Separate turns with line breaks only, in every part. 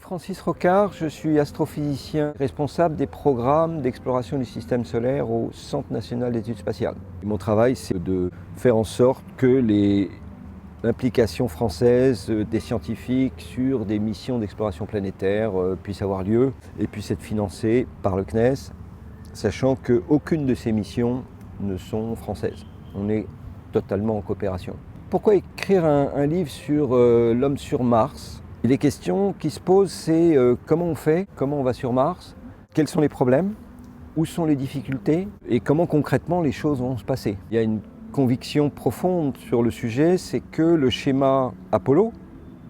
Francis Rocard, je suis astrophysicien responsable des programmes d'exploration du système solaire au Centre national d'études spatiales. Mon travail, c'est de faire en sorte que l'implication française des scientifiques sur des missions d'exploration planétaire puisse avoir lieu et puisse être financée par le CNES, sachant qu'aucune de ces missions ne sont françaises. On est totalement en coopération. Pourquoi écrire un livre sur l'homme sur Mars ? Et les questions qui se posent, c'est comment on fait, comment on va sur Mars, quels sont les problèmes, où sont les difficultés et comment concrètement les choses vont se passer. Il y a une conviction profonde sur le sujet, c'est que le schéma Apollo,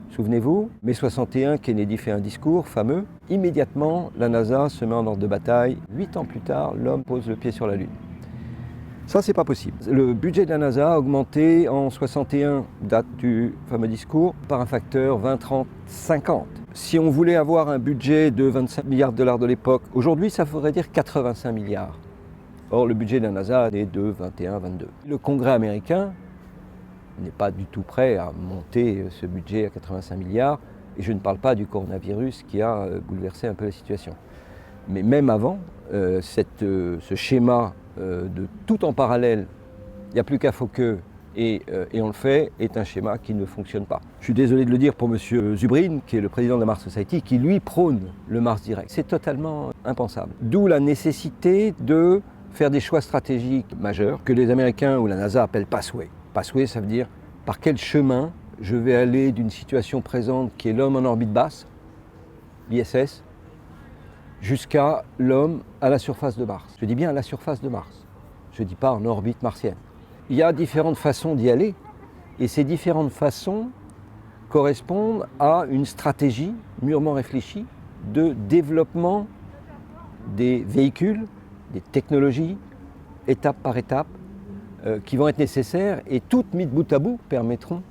souvenez-vous, mai 61, Kennedy fait un discours fameux, immédiatement la NASA se met en ordre de bataille. 8 ans plus tard, l'homme pose le pied sur la Lune. Ça, c'est pas possible. Le budget de la NASA a augmenté en 61, date du fameux discours, par un facteur 20, 30, 50. Si on voulait avoir un budget de 25 milliards de dollars de l'époque, aujourd'hui, ça faudrait dire 85 milliards. Or, le budget de la NASA est de 21, 22. Le Congrès américain n'est pas du tout prêt à monter ce budget à 85 milliards, et je ne parle pas du coronavirus qui a bouleversé un peu la situation. Mais même avant, ce schéma de tout en parallèle, il n'y a plus qu'à Fokker et on le fait, est un schéma qui ne fonctionne pas. Je suis désolé de le dire pour M. Zubrin, qui est le président de la Mars Society, qui lui prône le Mars Direct. C'est totalement impensable. D'où la nécessité de faire des choix stratégiques majeurs que les Américains ou la NASA appellent Pathway. Pathway, ça veut dire par quel chemin je vais aller d'une situation présente qui est l'homme en orbite basse, l'ISS, jusqu'à l'homme à la surface de Mars. Je dis bien à la surface de Mars. Je ne dis pas en orbite martienne. Il y a différentes façons d'y aller et ces différentes façons correspondent à une stratégie mûrement réfléchie de développement des véhicules, des technologies, étape par étape, qui vont être nécessaires et toutes mises bout à bout permettront,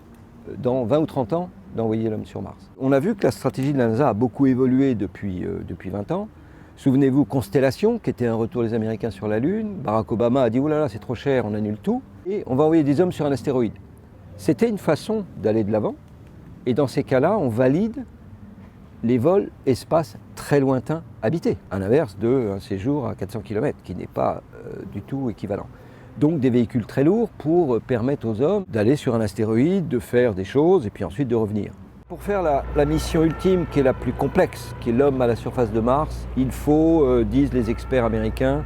dans 20 ou 30 ans, d'envoyer l'homme sur Mars. On a vu que la stratégie de la NASA a beaucoup évolué depuis 20 ans. Souvenez-vous, Constellation, qui était un retour des Américains sur la Lune. Barack Obama a dit « Oh là là, c'est trop cher, on annule tout. » Et on va envoyer des hommes sur un astéroïde. C'était une façon d'aller de l'avant. Et dans ces cas-là, on valide les vols espace très lointains habités, à l'inverse d'un séjour à 400 km, qui n'est pas du tout équivalent. Donc des véhicules très lourds pour permettre aux hommes d'aller sur un astéroïde, de faire des choses et puis ensuite de revenir. Pour faire la mission ultime qui est la plus complexe, qui est l'homme à la surface de Mars, il faut, disent les experts américains,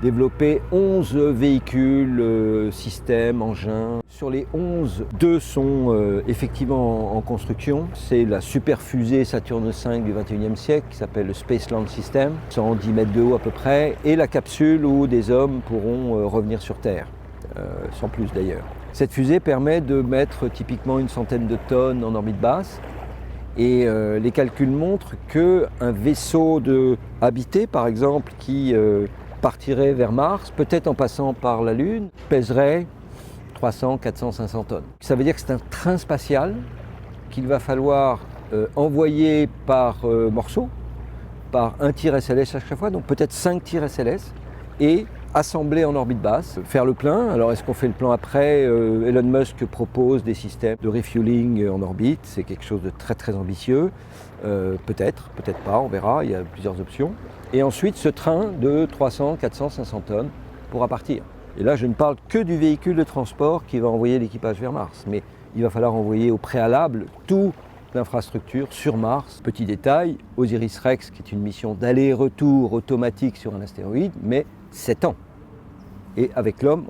développer 11 véhicules, systèmes, engins. Sur les 11, 2 sont effectivement en construction. C'est la super fusée Saturne V du 21e siècle qui s'appelle le Space Launch System, 110 mètres de haut à peu près, et la capsule où des hommes pourront revenir sur Terre, sans plus d'ailleurs. Cette fusée permet de mettre typiquement une centaine de tonnes en orbite basse et les calculs montrent qu'un vaisseau habité par exemple qui partirait vers Mars, peut-être en passant par la Lune, pèserait 300, 400, 500 tonnes. Ça veut dire que c'est un train spatial qu'il va falloir envoyer par morceaux, par un tir SLS à chaque fois, donc peut-être 5 tirs SLS, et assembler en orbite basse, faire le plein. Alors est-ce qu'on fait le plein après Elon Musk propose des systèmes de refueling en orbite, c'est quelque chose de très très ambitieux. Peut-être, peut-être pas, on verra, il y a plusieurs options. Et ensuite ce train de 300, 400, 500 tonnes pourra partir. Et là je ne parle que du véhicule de transport qui va envoyer l'équipage vers Mars, mais il va falloir envoyer au préalable toute l'infrastructure sur Mars. Petit détail, Osiris-Rex qui est une mission d'aller-retour automatique sur un astéroïde, mais 7 ans. Et avec l'homme,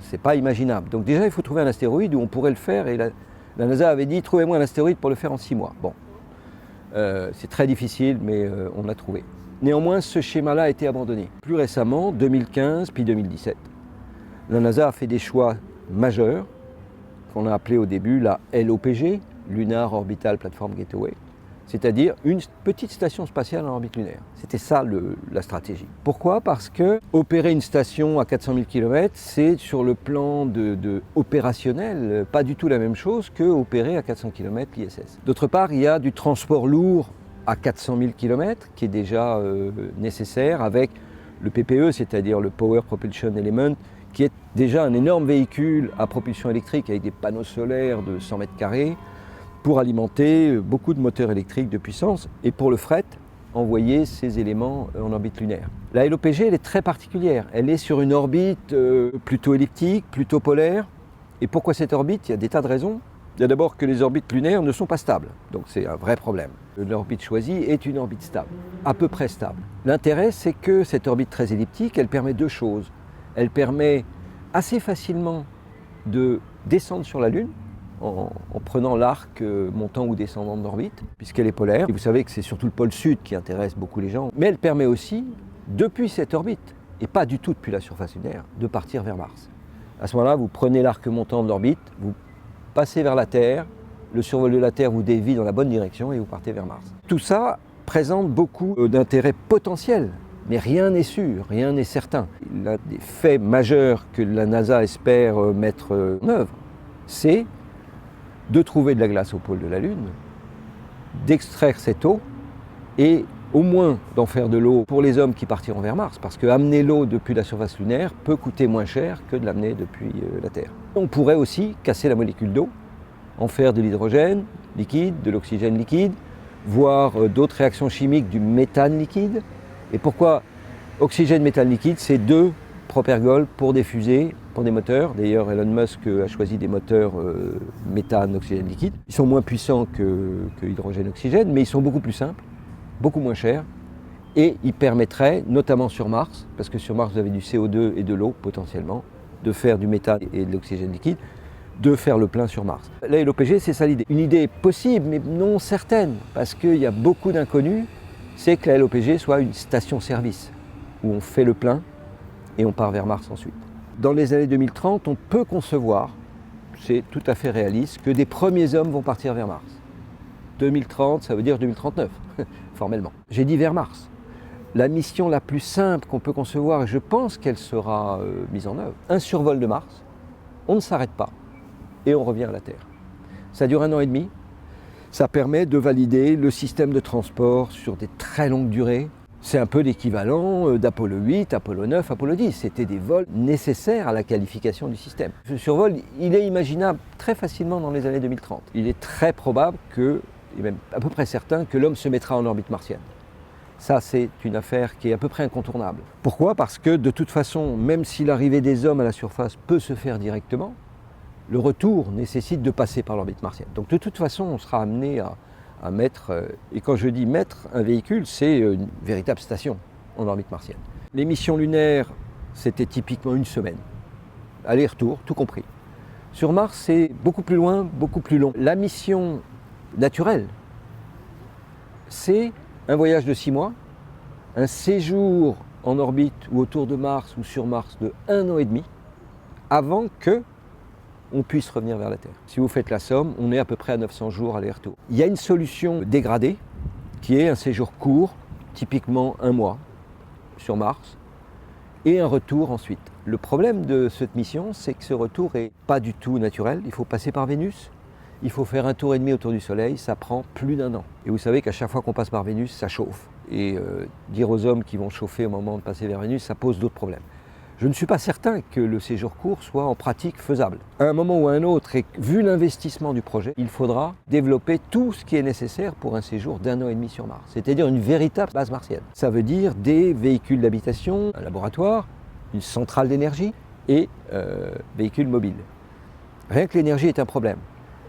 c'est pas imaginable. Donc déjà, il faut trouver un astéroïde où on pourrait le faire. Et la NASA avait dit, trouvez-moi un astéroïde pour le faire en 6 mois. Bon, c'est très difficile, mais on l'a trouvé. Néanmoins, ce schéma-là a été abandonné. Plus récemment, 2015, puis 2017, la NASA a fait des choix majeurs, qu'on a appelé au début la LOPG, Lunar Orbital Platform Gateway, c'est-à-dire une petite station spatiale en orbite lunaire. C'était ça la stratégie. Pourquoi ? Parce que opérer une station à 400 000 km, c'est sur le plan opérationnel pas du tout la même chose que opérer à 400 km l'ISS. D'autre part, il y a du transport lourd à 400 000 km qui est déjà nécessaire avec le PPE, c'est-à-dire le Power Propulsion Element, qui est déjà un énorme véhicule à propulsion électrique avec des panneaux solaires de 100 mètres carrés, pour alimenter beaucoup de moteurs électriques de puissance et pour le fret, envoyer ces éléments en orbite lunaire. La LOPG, elle est très particulière. Elle est sur une orbite plutôt elliptique, plutôt polaire. Et pourquoi cette orbite? Il y a des tas de raisons. Il y a d'abord que les orbites lunaires ne sont pas stables, donc c'est un vrai problème. L'orbite choisie est une orbite stable, à peu près stable. L'intérêt, c'est que cette orbite très elliptique, elle permet deux choses. Elle permet assez facilement de descendre sur la Lune en prenant l'arc montant ou descendant de l'orbite, puisqu'elle est polaire. Et vous savez que c'est surtout le pôle sud qui intéresse beaucoup les gens. Mais elle permet aussi, depuis cette orbite, et pas du tout depuis la surface lunaire, de partir vers Mars. À ce moment-là, vous prenez l'arc montant de l'orbite, vous passez vers la Terre, le survol de la Terre vous dévie dans la bonne direction et vous partez vers Mars. Tout ça présente beaucoup d'intérêts potentiels, mais rien n'est sûr, rien n'est certain. L'un des faits majeurs que la NASA espère mettre en œuvre, c'est de trouver de la glace au pôle de la Lune, d'extraire cette eau et au moins d'en faire de l'eau pour les hommes qui partiront vers Mars, parce que amener l'eau depuis la surface lunaire peut coûter moins cher que de l'amener depuis la Terre. On pourrait aussi casser la molécule d'eau, en faire de l'hydrogène liquide, de l'oxygène liquide, voire d'autres réactions chimiques du méthane liquide. Et pourquoi oxygène, méthane liquide? C'est deux propergols pour des fusées, pour des moteurs. D'ailleurs, Elon Musk a choisi des moteurs méthane, oxygène liquide. Ils sont moins puissants que hydrogène, oxygène, mais ils sont beaucoup plus simples, beaucoup moins cher, et il permettrait, notamment sur Mars, parce que sur Mars vous avez du CO2 et de l'eau potentiellement, de faire du méthane et de l'oxygène liquide, de faire le plein sur Mars. La LOPG, c'est ça l'idée. Une idée possible, mais non certaine, parce qu'il y a beaucoup d'inconnus, c'est que la LOPG soit une station-service, où on fait le plein et on part vers Mars ensuite. Dans les années 2030, on peut concevoir, c'est tout à fait réaliste, que des premiers hommes vont partir vers Mars. 2030, ça veut dire 2039, formellement. J'ai dit vers Mars. La mission la plus simple qu'on peut concevoir, et je pense qu'elle sera mise en œuvre, un survol de Mars, on ne s'arrête pas et on revient à la Terre. Ça dure 1 an et demi, ça permet de valider le système de transport sur des très longues durées. C'est un peu l'équivalent d'Apollo 8, Apollo 9, Apollo 10. C'était des vols nécessaires à la qualification du système. Ce survol, il est imaginable très facilement dans les années 2030. Il est très probable que, et même à peu près certain, que l'homme se mettra en orbite martienne. Ça, c'est une affaire qui est à peu près incontournable. Pourquoi? Parce que de toute façon, même si l'arrivée des hommes à la surface peut se faire directement, le retour nécessite de passer par l'orbite martienne. Donc de toute façon, on sera amené à mettre, et quand je dis mettre un véhicule, c'est une véritable station en orbite martienne. Les missions lunaires, c'était typiquement 1 semaine. Aller-retour, tout compris. Sur Mars, c'est beaucoup plus loin, beaucoup plus long. La mission naturelle, c'est un voyage de 6 mois, un séjour en orbite ou autour de Mars ou sur Mars de 1 an et demi, avant que on puisse revenir vers la Terre. Si vous faites la somme, on est à peu près à 900 jours aller-retour. Il y a une solution dégradée, qui est un séjour court, typiquement 1 mois, sur Mars, et un retour ensuite. Le problème de cette mission, c'est que ce retour n'est pas du tout naturel. Il faut passer par Vénus, il faut faire 1 tour et demi autour du Soleil, ça prend plus d'1 an. Et vous savez qu'à chaque fois qu'on passe par Vénus, ça chauffe. Et dire aux hommes qui vont chauffer au moment de passer vers Vénus, ça pose d'autres problèmes. Je ne suis pas certain que le séjour court soit en pratique faisable. À un moment ou à un autre, et vu l'investissement du projet, il faudra développer tout ce qui est nécessaire pour un séjour d'1 an et demi sur Mars, c'est-à-dire une véritable base martienne. Ça veut dire des véhicules d'habitation, un laboratoire, une centrale d'énergie et véhicules mobiles. Rien que l'énergie est un problème.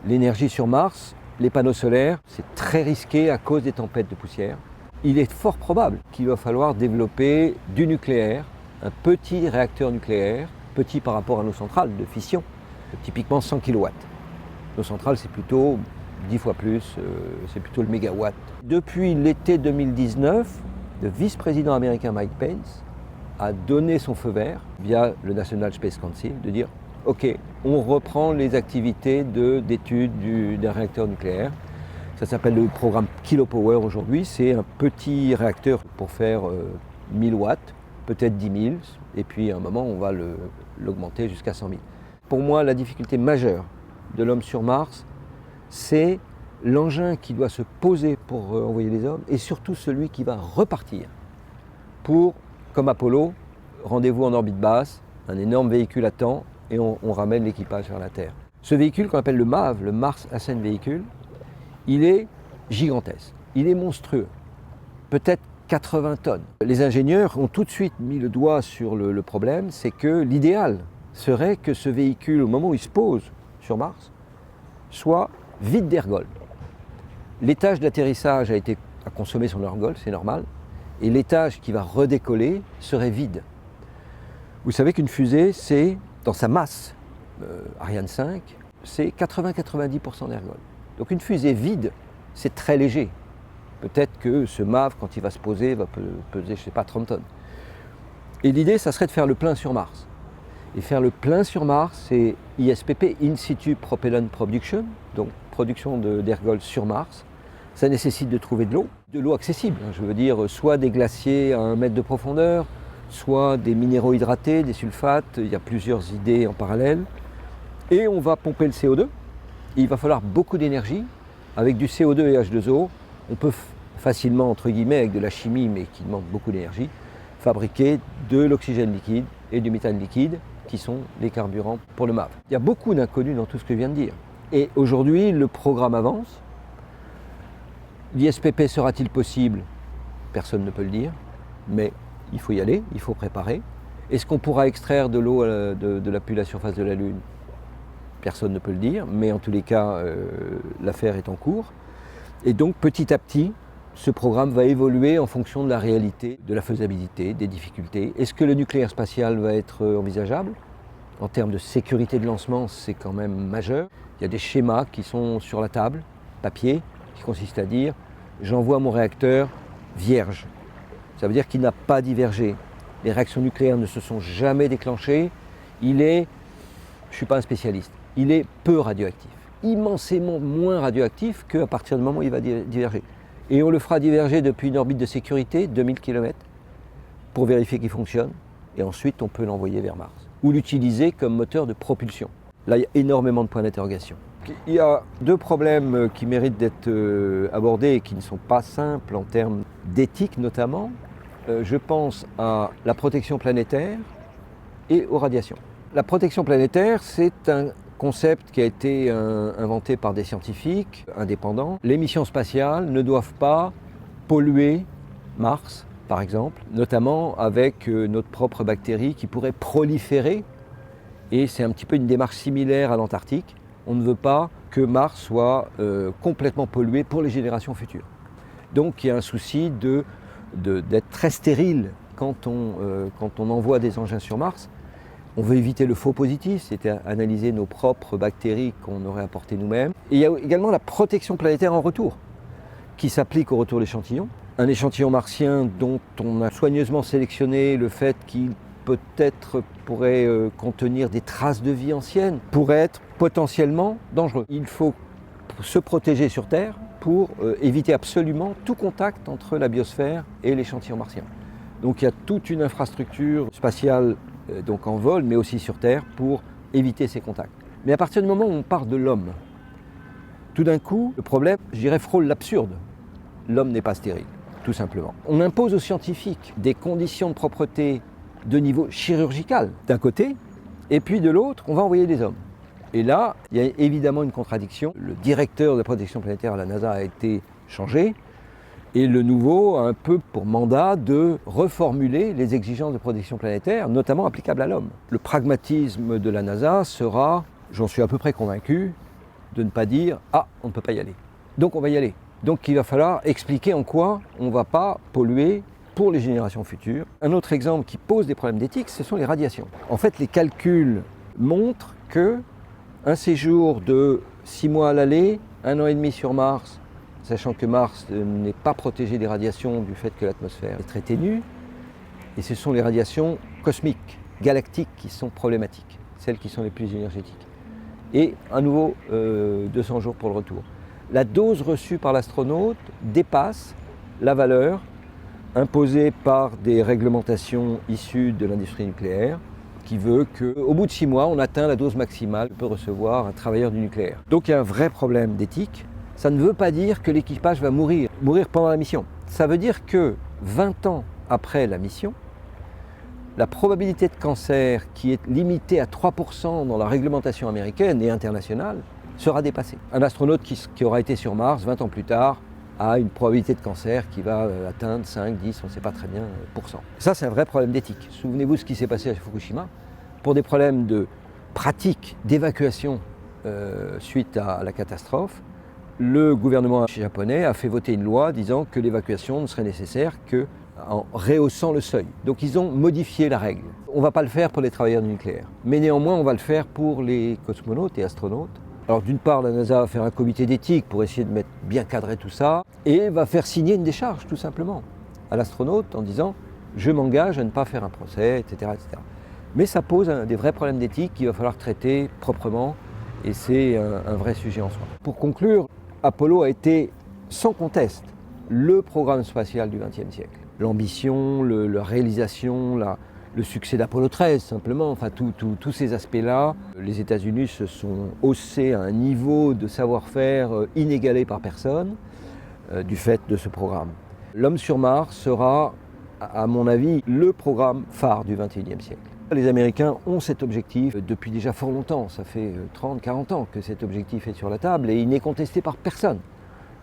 L'énergie sur Mars, les panneaux solaires, c'est très risqué à cause des tempêtes de poussière. Il est fort probable qu'il va falloir développer du nucléaire, un petit réacteur nucléaire, petit par rapport à nos centrales de fission, typiquement 100 kW. Nos centrales, c'est plutôt 10 fois plus, c'est plutôt le mégawatt. Depuis l'été 2019, le vice-président américain Mike Pence a donné son feu vert, via le National Space Council, de dire « Ok, on reprend les activités d'étude d'un réacteur nucléaire ». Ça s'appelle le programme Kilopower aujourd'hui, c'est un petit réacteur pour faire 1000 watts, peut-être 10 000, et puis à un moment on va l'augmenter jusqu'à 100 000. Pour moi, la difficulté majeure de l'homme sur Mars, c'est l'engin qui doit se poser pour envoyer les hommes, et surtout celui qui va repartir pour, comme Apollo, rendez-vous en orbite basse, un énorme véhicule attend, et on ramène l'équipage vers la Terre. Ce véhicule qu'on appelle le MAV, le Mars Ascent Vehicle, il est gigantesque, il est monstrueux, peut-être 80 tonnes. Les ingénieurs ont tout de suite mis le doigt sur le problème, c'est que l'idéal serait que ce véhicule, au moment où il se pose sur Mars, soit vide d'ergols. L'étage d'atterrissage a consommé son ergol, c'est normal, et l'étage qui va redécoller serait vide. Vous savez qu'une fusée, c'est, dans sa masse, Ariane 5, c'est 80-90% d'ergol. Donc une fusée vide, c'est très léger. Peut-être que ce MAV, quand il va se poser, va peser, je ne sais pas, 30 tonnes. Et l'idée, ça serait de faire le plein sur Mars. Et faire le plein sur Mars, c'est ISPP, In Situ Propellant Production, donc production d'ergols sur Mars. Ça nécessite de trouver de l'eau accessible. Je veux dire, soit des glaciers à 1 mètre de profondeur, soit des minéraux hydratés, des sulfates. Il y a plusieurs idées en parallèle. Et on va pomper le CO2. Il va falloir beaucoup d'énergie. Avec du CO2 et H2O, on peut facilement, entre guillemets, avec de la chimie, mais qui demande beaucoup d'énergie, fabriquer de l'oxygène liquide et du méthane liquide, qui sont les carburants pour le MAV. Il y a beaucoup d'inconnus dans tout ce que je viens de dire. Et aujourd'hui, le programme avance. L'ISPP sera-t-il possible? Personne ne peut le dire, mais il faut y aller, il faut préparer. Est-ce qu'on pourra extraire de l'eau de la pulle à la surface de la Lune? Personne ne peut le dire, mais en tous les cas, l'affaire est en cours. Et donc, petit à petit, ce programme va évoluer en fonction de la réalité, de la faisabilité, des difficultés. Est-ce que le nucléaire spatial va être envisageable? En termes de sécurité de lancement, c'est quand même majeur. Il y a des schémas qui sont sur la table, papier, qui consiste à dire j'envoie mon réacteur vierge. Ça veut dire qu'il n'a pas divergé. Les réactions nucléaires ne se sont jamais déclenchées. Je ne suis pas un spécialiste, il est peu radioactif, immensément moins radioactif qu'à partir du moment où il va diverger. Et on le fera diverger depuis une orbite de sécurité, 2000 km, pour vérifier qu'il fonctionne. Et ensuite, on peut l'envoyer vers Mars, ou l'utiliser comme moteur de propulsion. Là, il y a énormément de points d'interrogation. Il y a 2 problèmes qui méritent d'être abordés et qui ne sont pas simples en termes d'éthique notamment. Je pense à la protection planétaire et aux radiations. La protection planétaire, c'est un concept qui a été inventé par des scientifiques indépendants. Les missions spatiales ne doivent pas polluer Mars, par exemple, notamment avec notre propre bactérie qui pourrait proliférer. Et c'est un petit peu une démarche similaire à l'Antarctique. On ne veut pas que Mars soit complètement pollué pour les générations futures. Donc il y a un souci d'être très stérile quand on envoie des engins sur Mars. On veut éviter le faux positif, c'est-à-dire analyser nos propres bactéries qu'on aurait apportées nous-mêmes. Et il y a également la protection planétaire en retour, qui s'applique au retour d'échantillons. Un échantillon martien dont on a soigneusement sélectionné le fait qu'il peut-être pourrait contenir des traces de vie ancienne, pourrait être potentiellement dangereux. Il faut se protéger sur Terre pour éviter absolument tout contact entre la biosphère et l'échantillon martien. Donc il y a toute une infrastructure spatiale donc en vol, mais aussi sur Terre, pour éviter ces contacts. Mais à partir du moment où on parle de l'homme, tout d'un coup, le problème, je dirais, frôle l'absurde. L'homme n'est pas stérile, tout simplement. On impose aux scientifiques des conditions de propreté de niveau chirurgical, d'un côté, et puis de l'autre, on va envoyer des hommes. Et là, il y a évidemment une contradiction. Le directeur de la protection planétaire à la NASA a été changé, et le nouveau a un peu pour mandat de reformuler les exigences de protection planétaire, notamment applicables à l'homme. Le pragmatisme de la NASA sera, j'en suis à peu près convaincu, de ne pas dire « Ah, on ne peut pas y aller ». Donc on va y aller. Donc il va falloir expliquer en quoi on ne va pas polluer pour les générations futures. Un autre exemple qui pose des problèmes d'éthique, ce sont les radiations. En fait, les calculs montrent qu'un séjour de 6 mois à l'aller, 1 an et demi sur Mars, sachant que Mars n'est pas protégé des radiations du fait que l'atmosphère est très ténue, et ce sont les radiations cosmiques, galactiques qui sont problématiques, celles qui sont les plus énergétiques. Et à nouveau, 200 jours pour le retour. La dose reçue par l'astronaute dépasse la valeur imposée par des réglementations issues de l'industrie nucléaire, qui veut qu'au bout de 6 mois, on atteint la dose maximale que peut recevoir un travailleur du nucléaire. Donc il y a un vrai problème d'éthique. Ça ne veut pas dire que l'équipage va mourir pendant la mission. Ça veut dire que 20 ans après la mission, la probabilité de cancer qui est limitée à 3% dans la réglementation américaine et internationale sera dépassé. Un astronaute qui aura été sur Mars 20 ans plus tard a une probabilité de cancer qui va atteindre 5, 10, on ne sait pas très bien, %. Ça, c'est un vrai problème d'éthique. Souvenez-vous de ce qui s'est passé à Fukushima. Pour des problèmes de pratique d'évacuation suite à la catastrophe, le gouvernement japonais a fait voter une loi disant que l'évacuation ne serait nécessaire qu'en rehaussant le seuil. Donc ils ont modifié la règle. On ne va pas le faire pour les travailleurs du nucléaire, mais néanmoins on va le faire pour les cosmonautes et astronautes. Alors d'une part, la NASA va faire un comité d'éthique pour essayer de bien cadrer tout ça, et va faire signer une décharge tout simplement à l'astronaute en disant « je m'engage à ne pas faire un procès, etc. etc. » Mais ça pose des vrais problèmes d'éthique qu'il va falloir traiter proprement, et c'est un vrai sujet en soi. Pour conclure, Apollo a été sans conteste le programme spatial du XXe siècle. L'ambition, la réalisation, le succès d'Apollo 13 simplement, enfin tous ces aspects-là, les États-Unis se sont haussés à un niveau de savoir-faire inégalé par personne du fait de ce programme. L'homme sur Mars sera, à mon avis, le programme phare du XXIe siècle. Les Américains ont cet objectif depuis déjà fort longtemps, ça fait 30, 40 ans que cet objectif est sur la table et il n'est contesté par personne.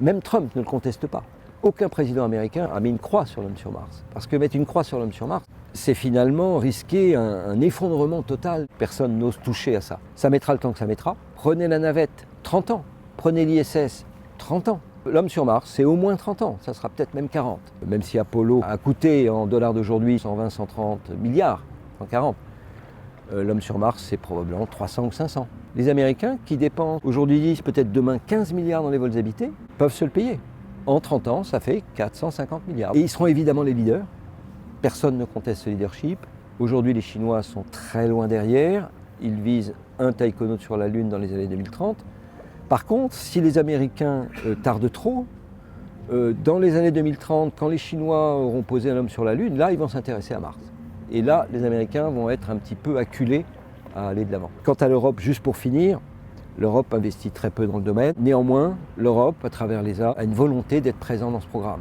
Même Trump ne le conteste pas. Aucun président américain a mis une croix sur l'homme sur Mars. Parce que mettre une croix sur l'homme sur Mars, c'est finalement risquer un effondrement total. Personne n'ose toucher à ça. Ça mettra le temps que ça mettra. Prenez la navette, 30 ans. Prenez l'ISS, 30 ans. L'homme sur Mars, c'est au moins 30 ans, ça sera peut-être même 40. Même si Apollo a coûté en dollars d'aujourd'hui 120, 130 milliards, 140. L'homme sur Mars, c'est probablement 300 ou 500. Les Américains, qui dépensent aujourd'hui 10, peut-être demain 15 milliards dans les vols habités, peuvent se le payer. En 30 ans, ça fait 450 milliards. Et ils seront évidemment les leaders. Personne ne conteste ce leadership. Aujourd'hui, les Chinois sont très loin derrière. Ils visent un taïkonaute sur la Lune dans les années 2030. Par contre, si les Américains tardent trop, dans les années 2030, quand les Chinois auront posé un homme sur la Lune, là, ils vont s'intéresser à Mars. Et là, les Américains vont être un petit peu acculés à aller de l'avant. Quant à l'Europe, juste pour finir, l'Europe investit très peu dans le domaine. Néanmoins, l'Europe, à travers l'ESA, a une volonté d'être présent dans ce programme.